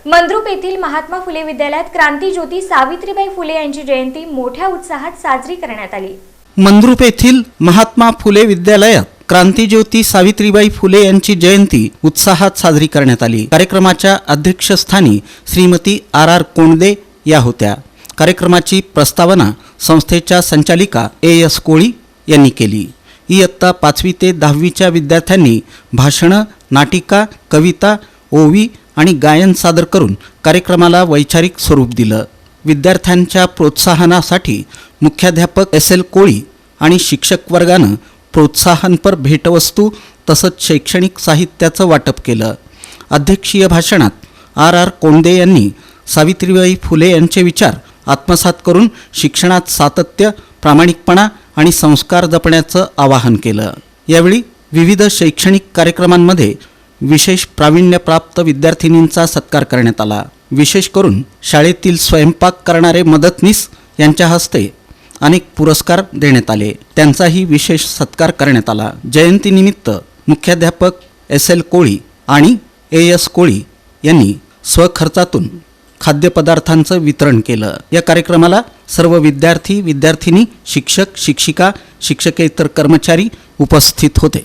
मंद्रुप येथील महात्मा फुले विद्यालयात क्रांतीज्योती सावित्रीबाई फुले यांची जयंती मोठ्या उत्साहात साजरी करण्यात आली। मंद्रुप येथील महात्मा फुले विद्यालयात क्रांतीज्योती सावित्रीबाई फुले यांची जयंती उत्साहात साजरी करण्यात आली। कार्यक्रमाच्या अध्यक्षस्थानी श्रीमती आर कोंडदे या होत्या। कार्यक्रमाची प्रस्तावना संस्थेच्या संचालिका एस कोळी यांनी केली। इयत्ता 5वी ते 10वीच्या विद्यार्थ्यांनी भाषणे, नाटिका, कविता, ओवी आणि गायन सादर करून कार्यक्रमाला वैचारिक स्वरूप दिलं। विद्यार्थ्यांच्या प्रोत्साहनासाठी मुख्याध्यापक एस कोळी आणि शिक्षक वर्गानं प्रोत्साहनपर भेटवस्तू तसंच शैक्षणिक साहित्याचं वाटप केलं। अध्यक्षीय भाषणात आर कोंडदे यांनी सावित्रीबाई फुले यांचे विचार आत्मसात करून शिक्षणात सातत्य, प्रामाणिकपणा आणि संस्कार जपण्याचं आवाहन केलं। यावेळी विविध शैक्षणिक कार्यक्रमांमध्ये विशेष प्रावीण्यप्राप्त विद्यार्थिनींचा सत्कार करण्यात आला। विशेष करून शाळेतील स्वयंपाक करणारे मदतनीस यांच्या हस्ते अनेक पुरस्कार देण्यात आले, त्यांचाही विशेष सत्कार करण्यात आला। जयंतीनिमित्त मुख्याध्यापक एस कोळी आणि एस कोळी यांनी स्वखर्चातून खाद्यपदार्थांचं वितरण केलं। या कार्यक्रमाला सर्व विद्यार्थी, विद्यार्थिनी, शिक्षक, शिक्षिका, शिक्षकेतर कर्मचारी उपस्थित होते।